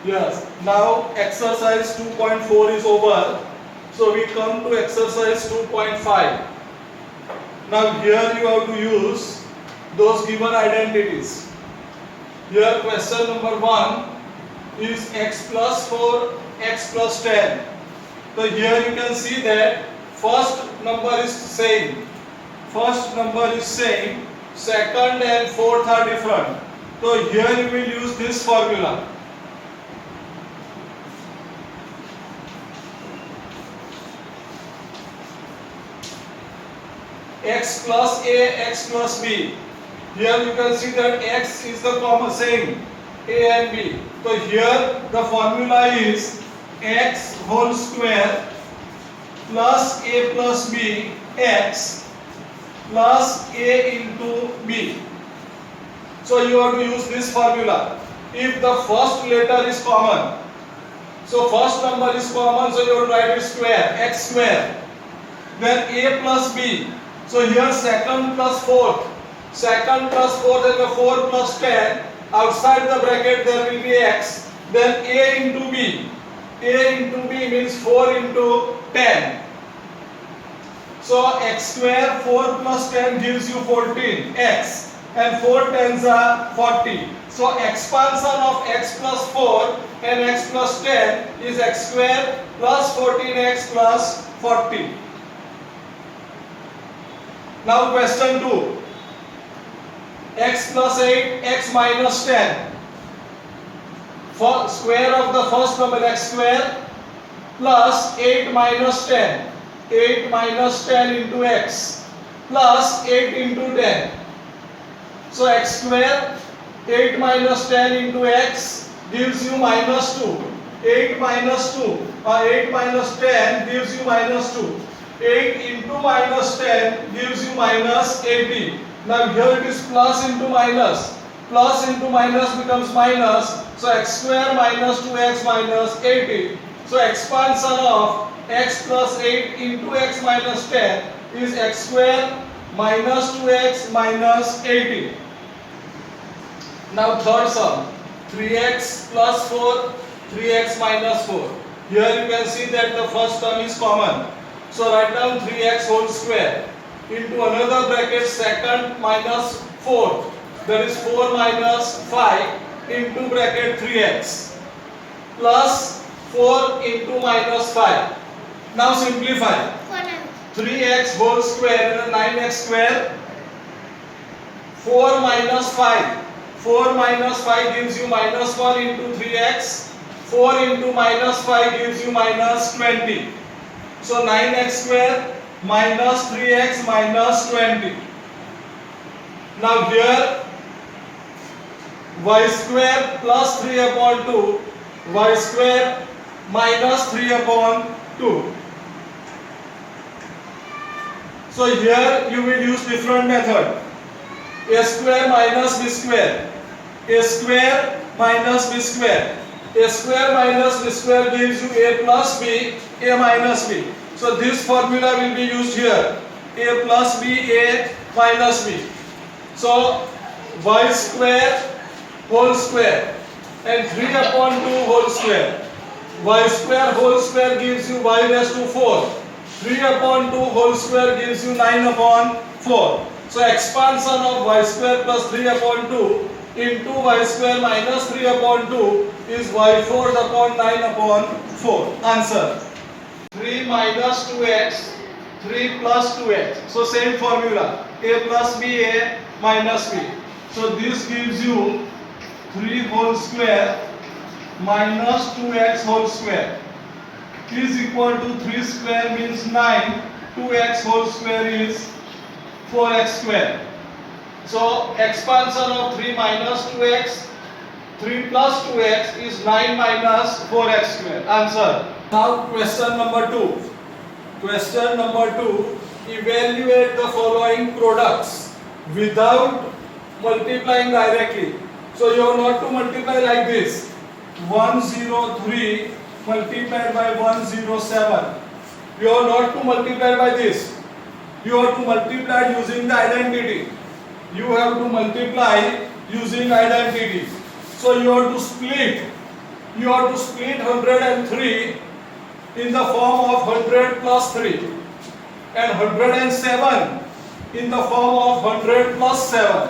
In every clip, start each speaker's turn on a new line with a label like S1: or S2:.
S1: Yes, now exercise 2.4 is over. So we come to exercise 2.5. Now here you have to use those given identities. Here question number 1 is x plus 4, x plus 10. So here you can see that first number is same. First number is same. Second and fourth are different. So here you will use this formula. X plus A, x plus B. Here you can see that x is the common same, A and B. So here the formula is x whole square plus A plus B x plus A into B. So you have to use this formula. If the first letter is common, so first number is common, so you have to write it square, x square. Then A plus B. So here second plus fourth. Second plus fourth and the 4 plus 10. Outside the bracket there will be x. Then A into B. A into B means 4 into 10. So x square 4 plus 10 gives you 14 x. And 4 tens are 40. So expansion of x plus 4 and x plus 10 is x square plus 14x plus 40. Now question 2. X plus 8, x minus 10. For square of the first number x square plus 8 minus 10. 8 minus 10 into x plus 8 into 10. So x square 8 minus 10 into x gives you minus 2. 8 minus 2 or 8 minus 10 gives you minus 2. 8 into minus 10 gives you minus 80. Now here it is plus into minus. Plus into minus becomes minus. So x square minus 2x minus 80. So expansion of x plus 8 into x minus 10 is x square minus 2x minus 80. Now third sum. 3x plus 4, 3x minus 4. Here you can see that the first term is common. So write down 3x whole square into another bracket second minus 4. That is 4 minus 5 into bracket 3x plus 4 into minus 5. Now simplify. 3x whole square and 9x square. 4 minus 5. 4 minus 5 gives you minus 1 into 3x. 4 into minus 5 gives you minus 20. So 9x square minus 3x minus 20. Now here y square plus 3 upon 2, y square minus 3 upon 2. So here you will use different method. A square minus b square. A square minus b square. A square minus b square gives you a plus b, a minus b. So this formula will be used here. A plus b, a minus b. So y square whole square and 3 upon 2 whole square. Y square whole square gives you y raised to 4. 3 upon 2 whole square gives you 9 upon 4. So expansion of y square plus 3 upon 2 into y square minus 3 upon 2 is y4 upon 9 upon 4. Answer. 3 minus 2x, 3 plus 2x. So same formula. A plus b, a minus b. So this gives you 3 whole square minus 2x whole square is equal to 3 square means 9. 2x whole square is 4x square. So expansion of 3 minus 2x, 3 plus 2x is 9 minus 4x square. Answer. Now question number 2. Question number 2. Evaluate the following products without multiplying directly. So you have not to multiply like this. 103 multiplied by 107. You have not to multiply by this. You have to multiply using the identity. You have to multiply using identity. So you have to split 103 in the form of 100 plus 3 and 107 in the form of 100 plus 7.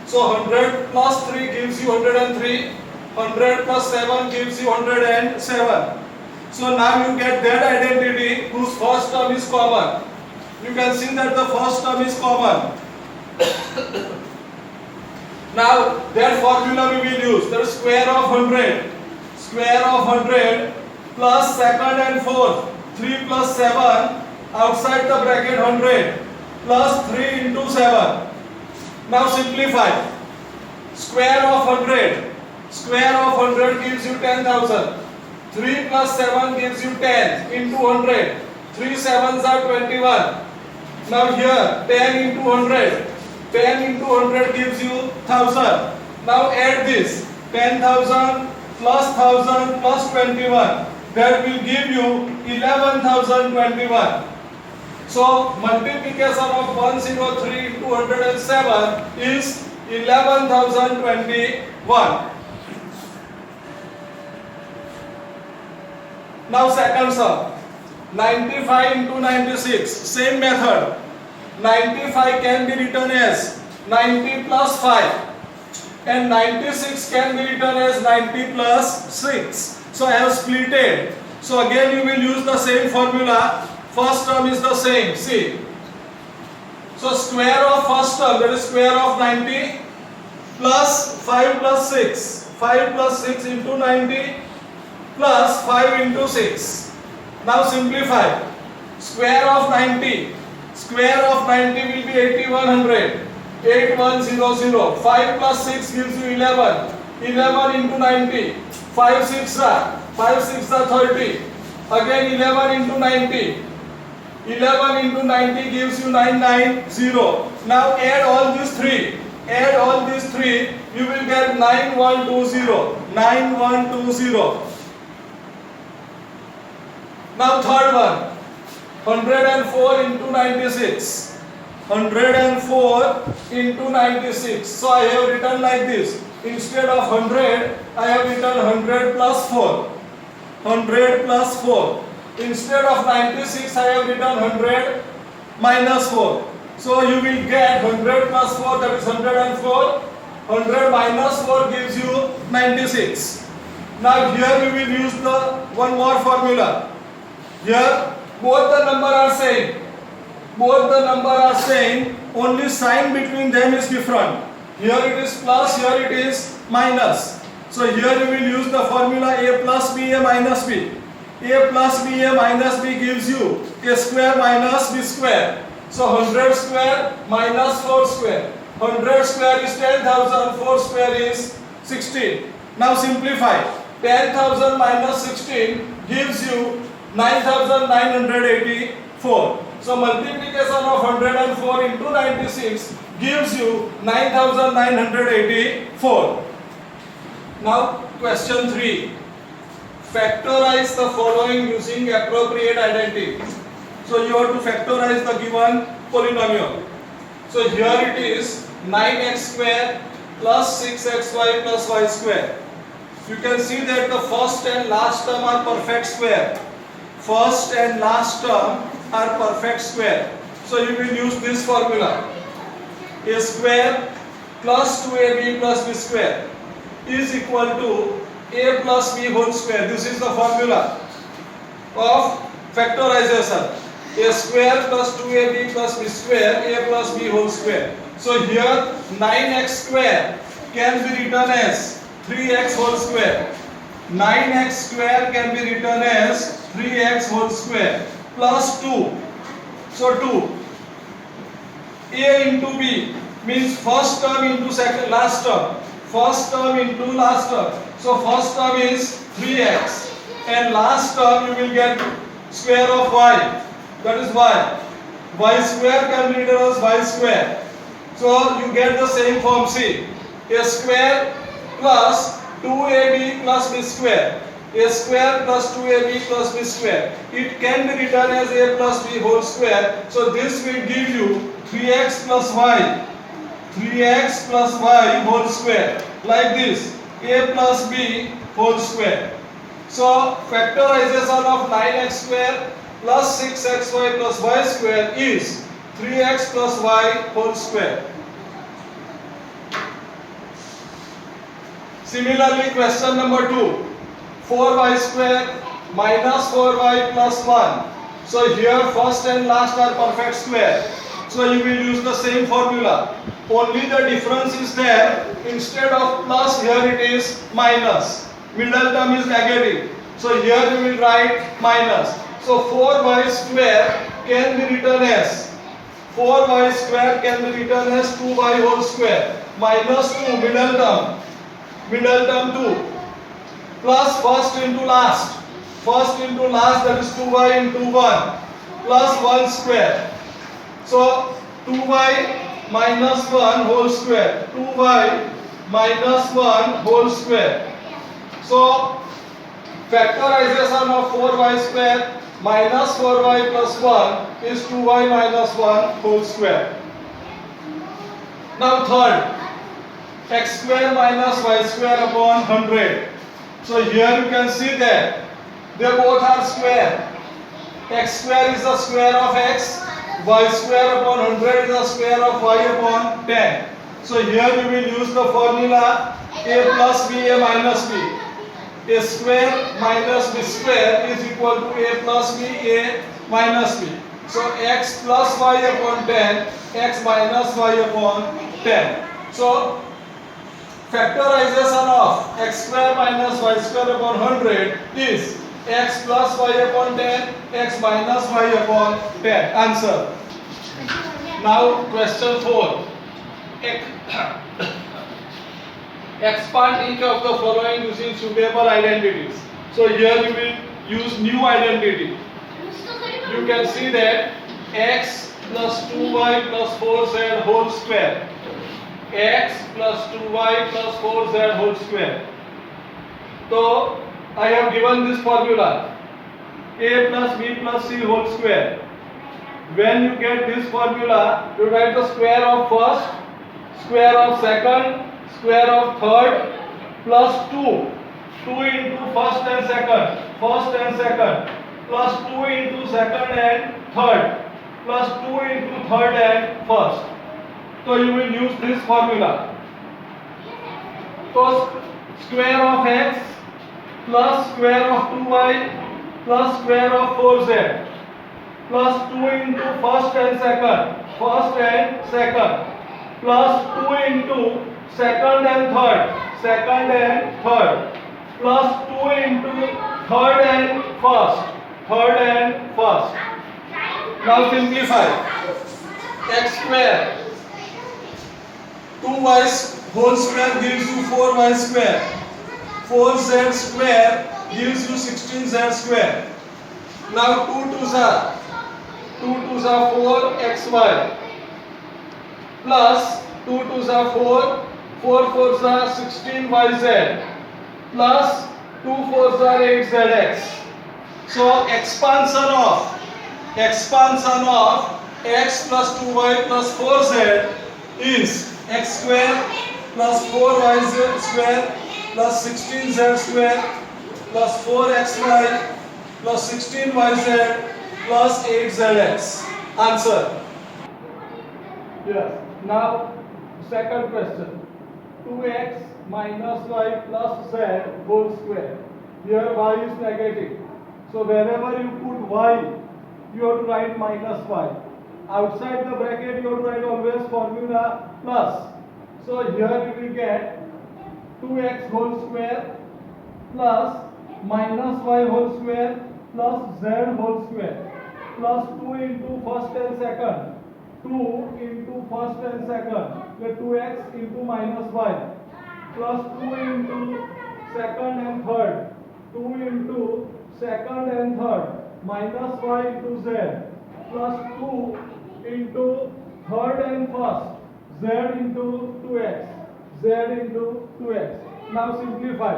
S1: So 100 plus 3 gives you 103, 100 plus 7 gives you 107. So now you get that identity whose first term is common. You can see that the first term is common. Now that formula we will use, the square of 100 plus second and fourth, 3 plus 7 outside the bracket 100 plus 3 into 7. Now simplify. Square of 100 gives you 10,000. 3 plus 7 gives you 10 into 100. 3 sevens are 21. Now here 10 into 100. 10 into 100 gives you 1000. Now add this 10,000 plus 1000 plus 21. That will give you 11,021. So multiplication of 103 into 107 is 11,021. Now second sum, 95 into 96, same method. 95 can be written as 90 plus 5 and 96 can be written as 90 plus 6. So I have split it. So again you will use the same formula. First term is the same, see. So square of first term, that is square of 90 plus 5 plus 6. 5 plus 6 into 90 plus 5 into 6. Now simplify. Square of 90 will be 8100. 8100. 5 plus 6 gives you 11. 11 into 90. 5 6 are 30. Again 11 into 90. 11 into 90 gives you 990. Now add all these three. You will get 9120. 9120. Now third one. 104 into 96. 104 into 96. So I have written like this. Instead of 100, I have written 100 plus 4. 100 plus 4. Instead of 96, I have written 100 minus 4. So you will get 100 plus 4, that is 104. 100 minus 4 gives you 96. Now here we will use the one more formula. Here both the number are same. Only sign between them is different. Here it is plus, here it is minus. So here you will use the formula a plus b, a minus b. A plus b, a minus b gives you a square minus b square. So 100 square minus 4 square. 100 square is 10,000, 4 square is 16. Now simplify. 10,000 minus 16 gives you 9,984. So multiplication of 104 into 96 gives you 9,984. Now question 3. Factorize the following using appropriate identity. So you have to factorize the given polynomial. So here it is 9x square plus 6xy plus y square. You can see that the first and last term are perfect square. First and last term are perfect square. So you will use this formula. A square plus 2ab plus b square is equal to a plus b whole square. This is the formula of factorization. A square plus 2ab plus b square, a plus b whole square. So here 9x square can be written as 3x whole square. 9x square can be written as 3x whole square plus 2. So 2. A into b means first term into second last term. First term into last term. So first term is 3x and last term you will get square of y. That is y. Y square can be written as y square. So you get the same form. See, a square plus 2ab plus b square. A square plus 2ab plus b square. It can be written as a plus b whole square. So this will give you 3x plus y. 3x plus y whole square. Like this. a plus b whole square. So factorization of 9x square plus 6xy plus y square is 3x plus y whole square. Similarly, question number 2, 4y square minus 4y plus 1. So here first and last are perfect square. So you will use the same formula. Only the difference is there. Instead of plus, here it is minus. Middle term is negative. So here you will write minus. So 4y square can be written as 4y square can be written as 2y whole square minus 2 middle term 2 plus first into last that is 2y into 1 plus 1 square. So 2y minus 1 whole square, 2y minus 1 whole square. So factorization of 4y square minus 4y plus 1 is 2y minus 1 whole square. Now third, x square minus y square upon 100. So here you can see that they both are square. X square is the square of x, y square upon 100 is the square of y upon 10. So here you will use the formula a plus b, a minus b. A square minus b square is equal to a plus b, a minus b. So x plus y upon 10, x minus y upon 10. So factorization of x square minus y square upon 100 is x plus y upon 10, x minus y upon 10. Answer. Now question 4. Expand each of the following using suitable identities. So here you will use new identity. You can see that x plus 2y plus 4z whole square, x plus 2y plus 4z whole square. So I have given this formula a plus b plus c whole square. When you get this formula, you write the square of first, square of second, square of third plus 2. 2 into first and second plus 2 into second and third plus 2 into third and first. So you will use this formula. So square of x plus square of 2y plus square of 4z plus 2 into first and second plus 2 into second and third plus 2 into third and first. Now simplify. X square 2y whole square gives you 4y square. 4z square gives you 16z square. Now 2 2s are 4xy plus 2 2s are 4, 4 4s are 16yz plus 2 4s are 8zx. So expansion of x plus 2y plus 4z is x square plus 4yz square plus 16z square plus 4xy plus 16yz plus 8zx. Answer. Yes. Now second question. 2x minus y plus z whole square. Here y is negative. So wherever you put y, you have to write minus y. Outside the bracket you have to write always formula plus. So here you will get 2x whole square plus minus y whole square plus z whole square plus 2 into first and second. 2 into first and second, where 2x into minus y plus 2 into second and third, 2 into second and third minus y into z plus 2 into third and first, z into 2x. Now simplify.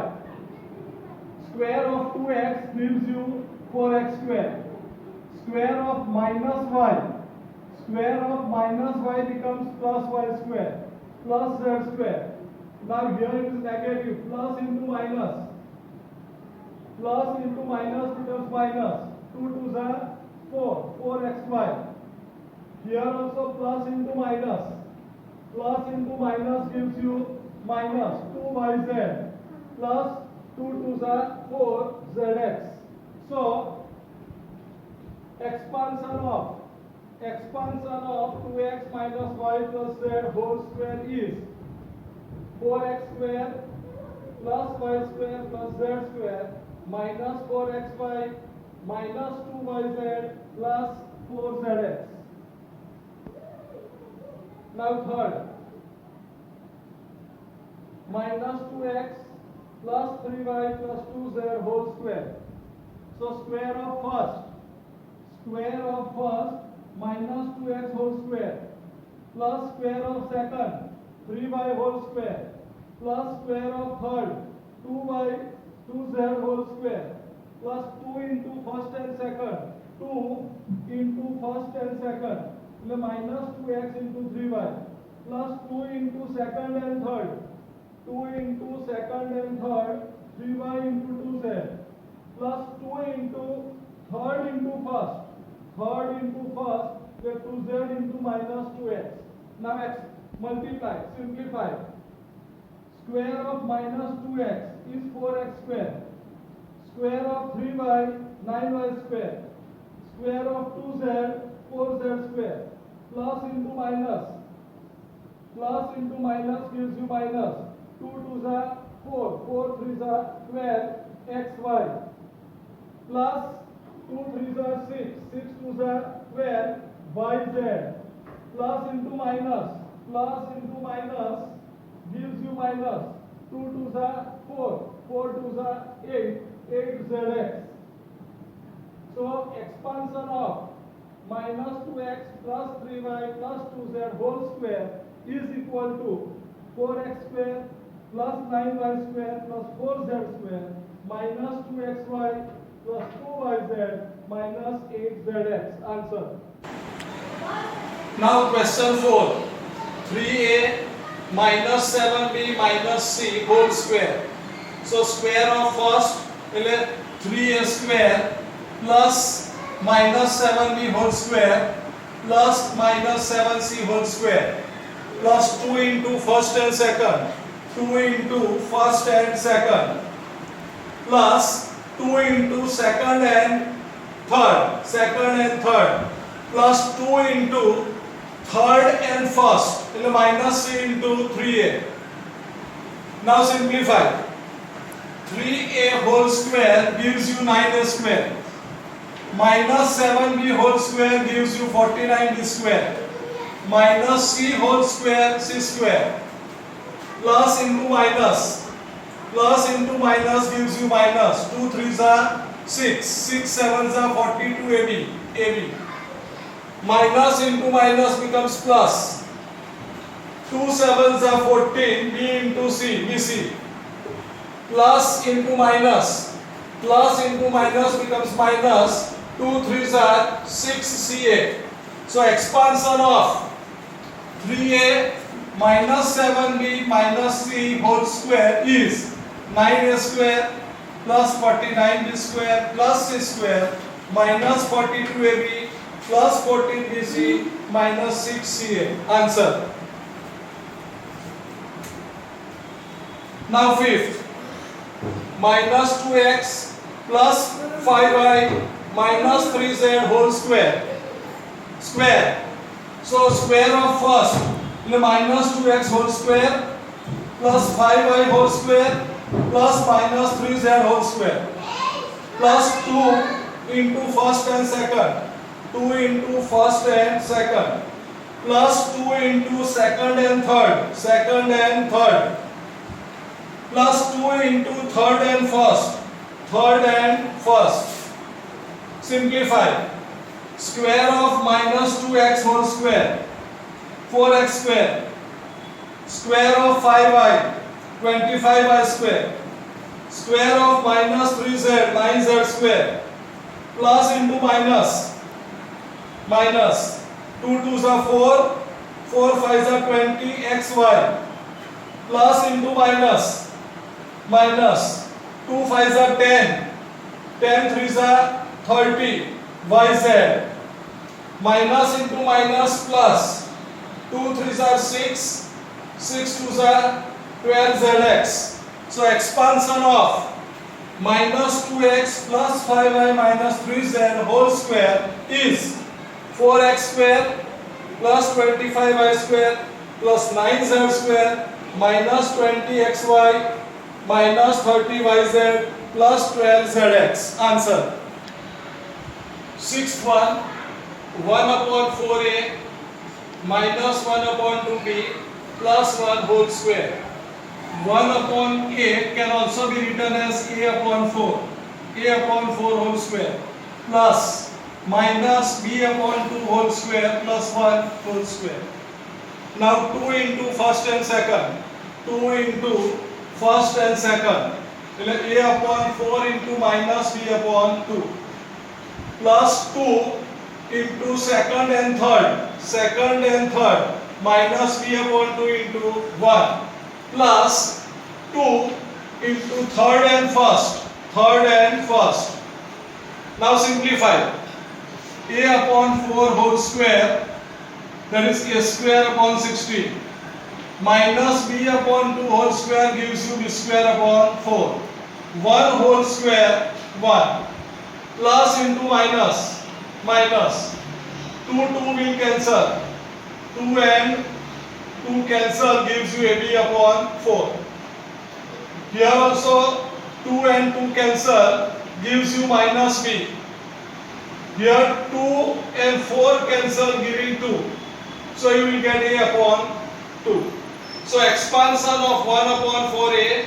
S1: Square of 2x gives you 4x square. Square of minus y becomes plus y square plus z square Now here it is negative. Plus into minus. Plus into minus becomes minus. 2 2s are 4. 4xy. Here also plus into minus. Plus into minus gives you minus 2yz. Plus 2 2s are 4zx. So expansion of 2x minus y plus z whole square is 4x square plus y square plus z square minus 4xy minus 2yz plus 4zx. Now third, minus 2x plus 3y plus 2z whole square. So square of first minus 2x whole square plus square of second 3y whole square plus square of third 2z whole square plus 2 into first and second 2 into first and second minus 2x into 3y plus 2 into second and third 2 into second and third 3y into 2z plus 2 into third into first where 2z into minus 2x. Now x multiply, simplify. Square of minus 2x is 4x square. Square of 3y 9y square. Square of 2z 4z square. Plus into minus gives you minus. 2 2s are 4. 4 3s are 12 xy. Plus 2 3s are 6. 6 2s are 12 yz. Plus into minus gives you minus. 2 2s are 4. 4 2s are 8. 8zx. So expansion of minus 2x plus 3y plus 2z whole square is equal to 4x square plus 9y square plus 4z square minus 2xy plus 2yz minus 8zx. Answer. Now question 4. 3a minus 7b minus c whole square. So square of first 3a square plus minus 7b whole square plus minus 7c whole square plus 2 into first and second 2 into first and second plus 2 into second and third plus 2 into third and first minus c into 3a. Now simplify. 3a whole square gives you 9a square. Minus 7b whole square gives you 49b square. Minus c whole square c square. Plus into minus gives you minus. 2 3s are 6. 6 7s are 42 ab. Minus into minus becomes plus. 2 7s are 14 b into c bc. Plus into minus becomes minus. 2 3s are 6ca. So expansion of 3a minus 7b minus c whole square is 9a square plus 49b square plus c square minus 42ab plus 14bc minus 6ca. Answer. Now fifth. Minus 2x plus 5y minus 3z whole square. So square of first minus 2x whole square plus 5y whole square plus minus 3z whole square plus 2 into first and second. 2 into first and second plus 2 into second and third plus 2 into third and first. Simplify. Square of minus 2x whole square 4x square. Square of 5y 25y square. Square of minus 3z 9z square plus into minus 2 2s are 4 4 5s are 20 xy plus into minus, minus 2 5s are 10, 10 3s are 30, yz, minus into minus plus 2 3s are 6, 6 2s are 12 zx. So expansion of minus 2x plus 5y minus 3z whole square is 4x square plus 25y square plus 9z square minus 20xy minus 30yz plus 12zx. Answer. Sixth one, 1 upon 4a minus 1 upon 2b plus 1 whole square. 1 upon a can also be written as a upon 4, a upon 4 whole square plus minus b upon 2 whole square plus 1 whole square. Now 2 into first and second, 2 into first and second, a upon 4 into minus b upon 2 plus 2 into second and third minus b upon 2 into 1 plus 2 into third and first. Now simplify. A upon 4 whole square, that is a square upon 16, minus b upon 2 whole square gives you b square upon 4. 1 whole square 1 plus into minus 2 will cancel, 2 and 2 cancel gives you ab upon 4. Here also 2 and 2 cancel gives you minus b. Here 2 and 4 cancel giving 2. So you will get a upon 2. So expansion of 1 upon 4a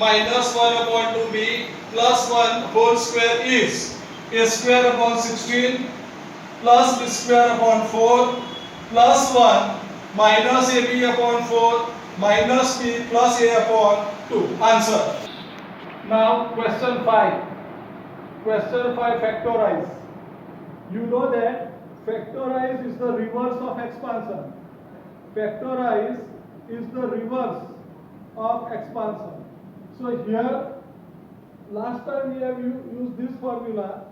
S1: minus 1 upon 2b plus 1 whole square is a square upon 16 plus b square upon 4 plus 1 minus ab upon 4 minus b plus a upon 2. Answer. Now question 5. Question 5, factorize. You know that factorize is the reverse of expansion. Factorize is the reverse of expansion. So here, last time we have used this formula,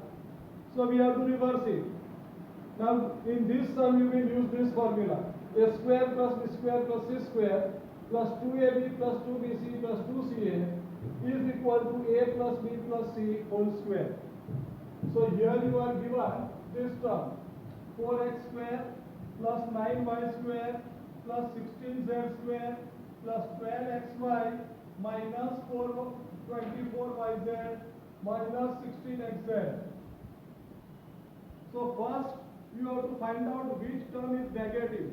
S1: so we have to reverse it. Now in this sum you will use this formula. A square plus b square plus c square plus 2ab plus 2bc plus 2ca is equal to a plus b plus c whole square. So here you are given this term 4x square plus 9y square plus 16z square plus 12xy minus 24yz minus 16xz. So first you have to find out which term is negative.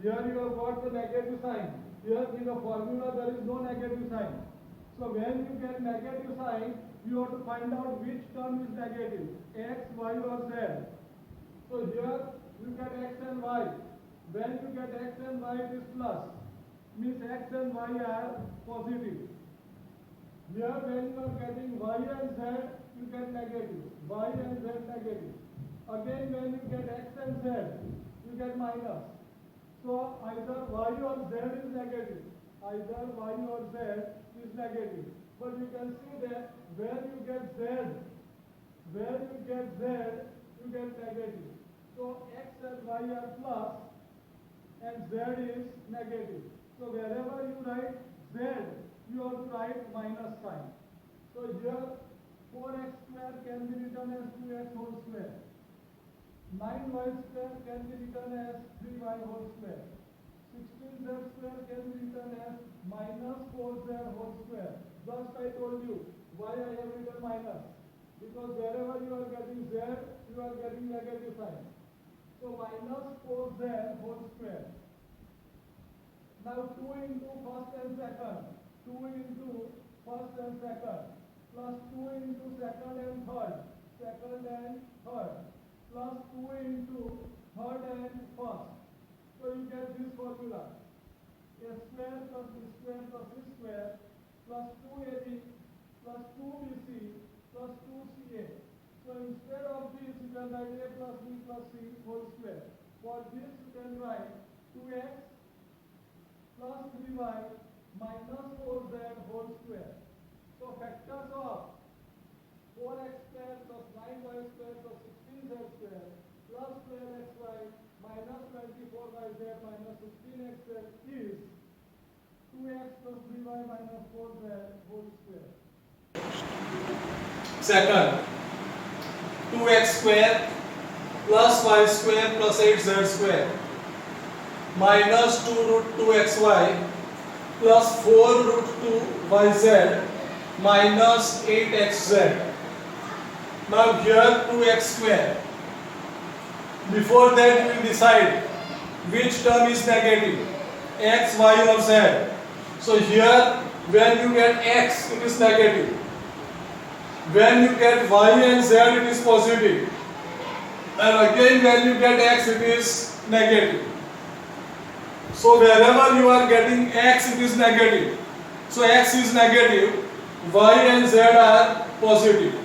S1: Here you have got the negative sign. Here in the formula there is no negative sign. So when you get negative sign, you have to find out which term is negative, x, y or z. So here you get x and y. When you get x and y, it is plus. Means x and y are positive. Here when you are getting y and z, you get negative. Y and z negative. Again when you get x and z, you get minus. So either y or z is negative. Either y or z is negative. But you can see that where you get z, you get negative. So x and y are plus and z is negative. So wherever you write z, you have to write minus sign. So here 4x square can be written as 2x whole square. 9y square can be written as 3y whole square. 16z square can be written as minus 4z whole square. Just I told you why I have written minus. Because wherever you are getting z, you are getting negative sign. So minus 4z whole square. Now 2 into first and second. 2 into first and second. Plus 2 into second and third. Plus 2 into third and first. So you get this formula. A square plus b square plus c square plus 2ab plus 2bc plus 2ca. So instead of this you can write a plus b plus c whole square. For this you can write 2x plus 3y minus 4z whole square. So factors of 4x square plus 9y square plus 16z square plus 12xy minus 24yz minus 16xz is 2x plus 3y minus 4z whole square. Second, 2x square plus y square plus 8z square minus 2 root 2xy plus 4 root 2yz minus 8xz. Now here 2x square. Before that we will decide which term is negative, x, y or z. So here when you get x it is negative. When you get y and z it is positive. And again when you get x it is negative. So wherever you are getting x it is negative. So x is negative, y and z are positive.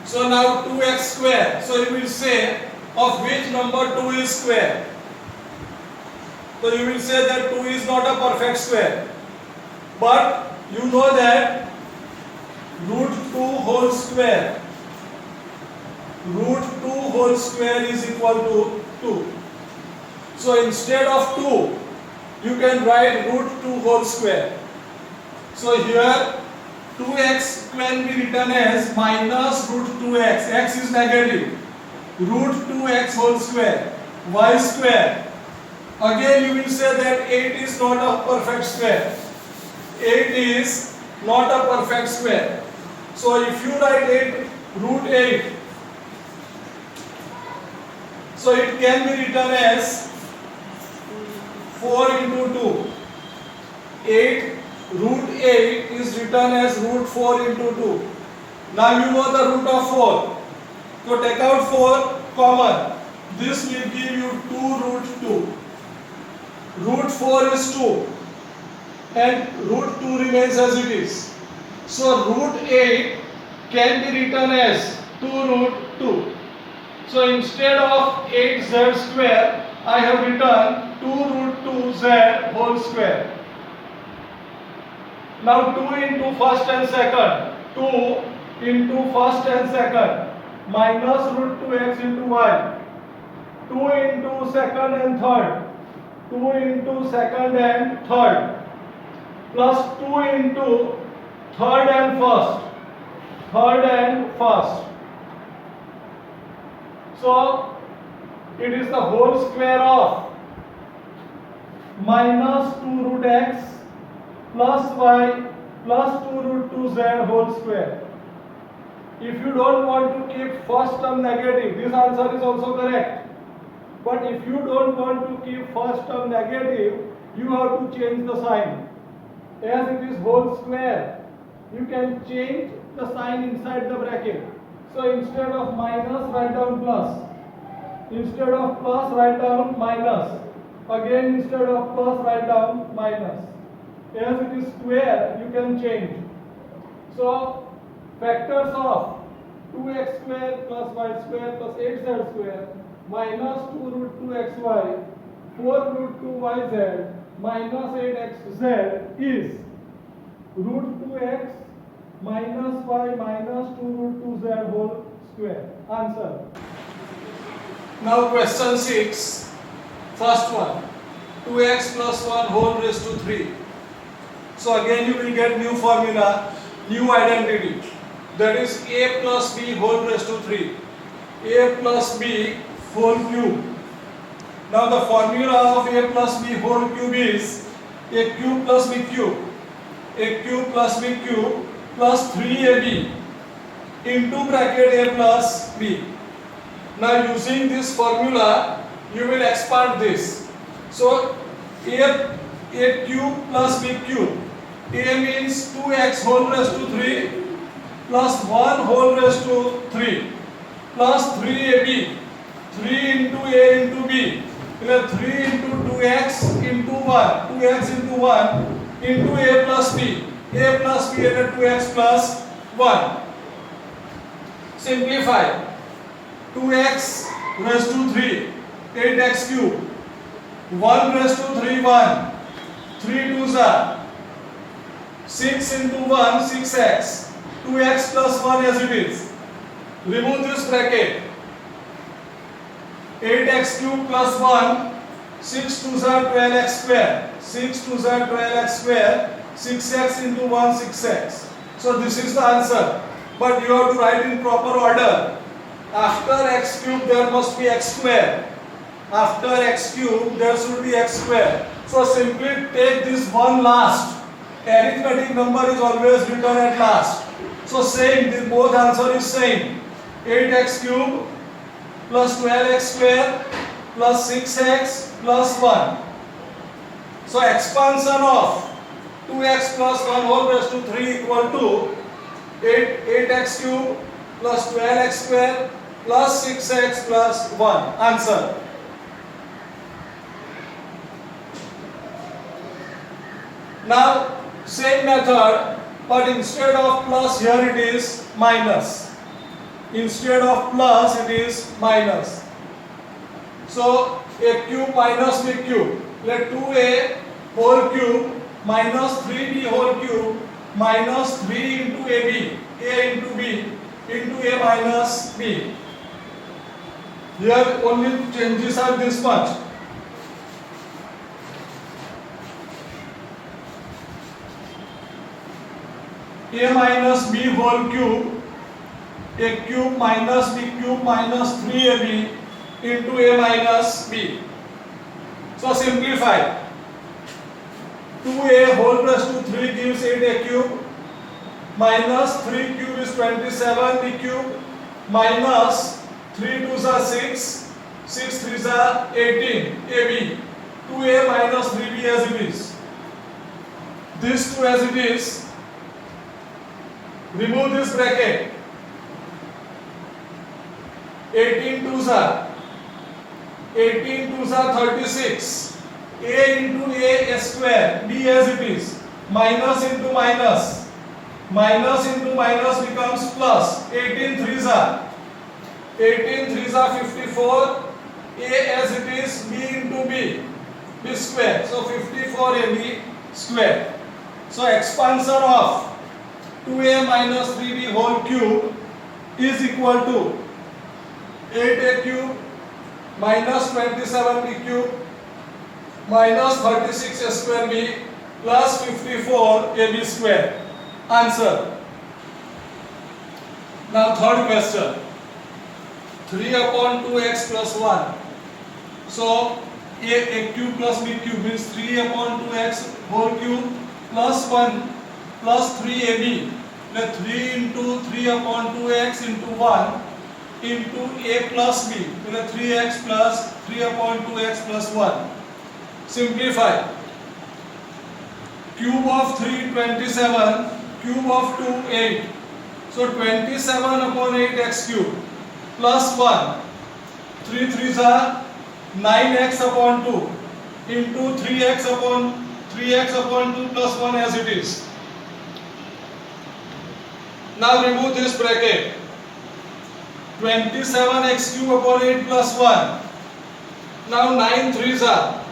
S1: So now 2x square. So you will say of which number 2 is square. So you will say that 2 is not a perfect square. But you know that root 2 whole square. Root 2 whole square is equal to 2. So instead of 2, you can write root 2 whole square. So here 2x can be written as minus root 2x. X is negative. Root 2x whole square. Y square. Again you will say that 8 is not a perfect square. 8 is not a perfect square. So if you write 8 root 8, so it can be written as 4 into 2. 8 root 8 is written as root 4 into 2. Now you know the root of 4. So take out 4 common. This will give you 2 root 2. Root 4 is 2. And root 2 remains as it is. So root 8 can be written as 2 root 2. So instead of 8z square, I have written 2 root 2z whole square. Now 2 into first and second. 2 into first and second. Minus root 2x into y. 2 into second and third. 2 into second and third. Plus 2 into third and first. Third and first. So it is the whole square of minus 2 root x plus y plus 2 root 2z whole square. If you don't want to keep first term negative, this answer is also correct. But if you don't want to keep first term negative, you have to change the sign. As it is whole square, you can change the sign inside the bracket. So instead of minus, write down plus. Instead of plus, write down minus. Again, instead of plus, write down minus. As it is square, you can change. So factors of 2x square plus y square plus 8z square minus 2 root 2xy 4 root 2yz minus 8xz is root 2x minus y minus 2 root 2z whole square. Answer. Now question 6. First one. 2x plus 1 whole raised to 3. So again you will get new formula, new identity. That is a plus b whole raised to 3. A plus b whole cube. Now the formula of a plus b whole cube is a cube plus b cube. A cube plus b cube plus 3ab into bracket a plus b. Now using this formula you will expand this. So a cube plus b cube. A means 2x whole raised to 3 plus 1 whole raised to 3 plus 3ab. 3 into a into b. 3 into 2x into 1. 2x into 1 into a plus b. A plus b and 2x plus 1. Simplify. 2x raised to 3. 8x cube. 1 raised to 3 1. 3 2s are 6 into 1, 6x. 2x plus 1 as it is. Remove this bracket. 8x cube plus 1. 6 2s are 12x square. 6 2s are 12x square. 6x into 1, 6x. So this is the answer. But you have to write in proper order. After x cube there must be x square. After x cube there should be x square. So simply take this one last. Arithmetic number is always written at last. So same, this both answer is same. 8x cube plus 12x square plus 6x plus 1. So expansion of 2x plus 1 whole raised to 3 equal to 8x cube plus 12x square plus 6x plus 1. Answer. Now same method, but instead of plus here it is minus. Instead of plus it is minus. So a cube minus b cube. Let 2a whole cube minus 3b whole cube minus 3 into ab. A into b into a minus b. Here only changes are this much. A minus b whole cube, a cube minus b cube minus 3ab into a minus b. So simplify. 2a whole raised to 3 gives 8a cube minus 3 cube is 27b cube minus 3 2s are 6, 6 3s are 18 ab. 2a minus 3b as it is. This 2 as it is. Remove this bracket. 18 2s are 36. A into a square, b as it is. Minus into minus. Minus into minus becomes plus. 18 3s are 54. A as it is, b into b square. So 54ab square. So expansion of 2a minus 3b whole cube is equal to 8a cube minus 27b cube minus 36a square b plus 54ab square. Answer. Now third question. 3 upon 2x plus 1. So a cube plus b cube means 3 upon 2x whole cube plus 1 plus 3ab. Let 3 into 3 upon 2x into 1 into a plus b. Let 3x plus 3 upon 2x plus 1. Simplify. Cube of 3 27, cube of 2 8. So 27 upon 8x cube plus 1. 3 3s are 9x upon 2 into 3x upon 2 plus 1 as it is. Now remove this bracket. 27x cube upon 8 plus 1. Now 9 3s are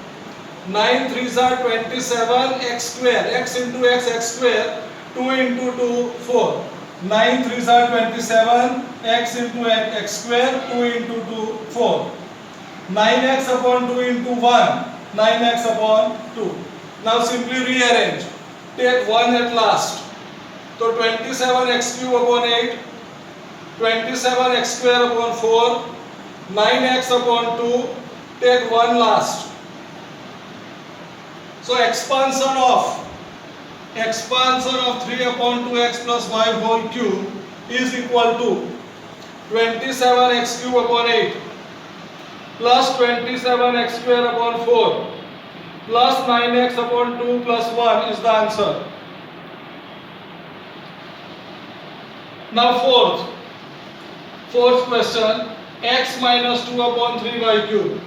S1: 27 x square. X into x square. 2 into 2 4. 9 3s are 27 x into x square. 2 into 2 4. 9x upon 2 into 1. 9x upon 2. Now simply rearrange. Take 1 at last. So 27x cube upon 8, 27x square upon 4, 9x upon 2, take 1 last. So expansion of 3 upon 2x plus y whole cube is equal to 27x cube upon 8 plus 27x square upon 4 plus 9x upon 2 plus 1 is the answer. Now fourth question, x minus 2 upon 3y cube.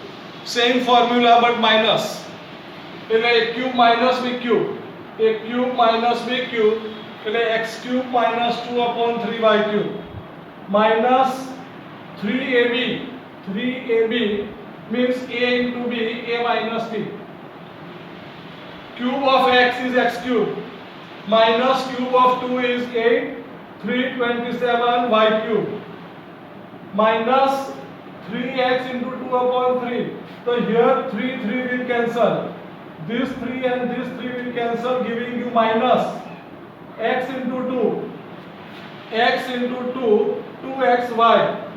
S1: Same formula but minus. A cube minus b cube. A cube minus b cube. X cube minus 2 upon 3y cube. Minus 3ab. 3ab means a into b, a minus b. Cube of x is x cube. minus cube of 2 is 8, 327 y cube minus 3x into 2 upon 3. So here 3 will cancel. This 3 and this 3 will cancel, giving you minus x into 2. X into 2, 2xy.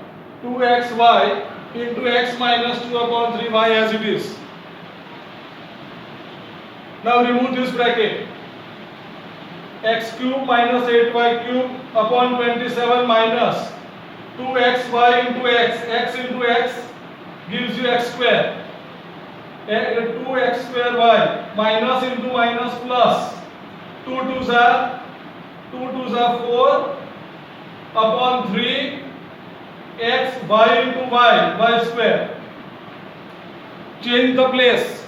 S1: 2xy into x minus 2 upon 3y as it is. Now remove this bracket. X cube minus 8y cube upon 27 minus 2xy into x into x gives you x square. 2x square y minus into minus plus 2 2s are 4 upon 3 x y into y square. Change the place.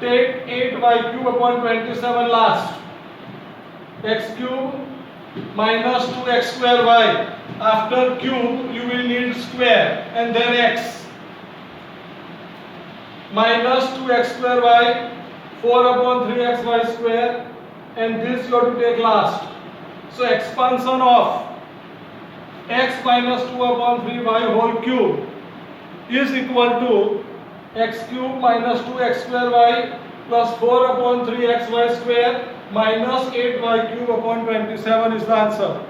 S1: Take 8y cube upon 27 last. X cube minus 2x square y. After cube you will need square and then x. Minus 2x square y, 4 upon 3xy square, and this you have to take last. So expansion of x minus 2 upon 3y whole cube is equal to x cube minus 2x square y plus 4 upon 3xy square minus 8y cube upon 27 is the answer.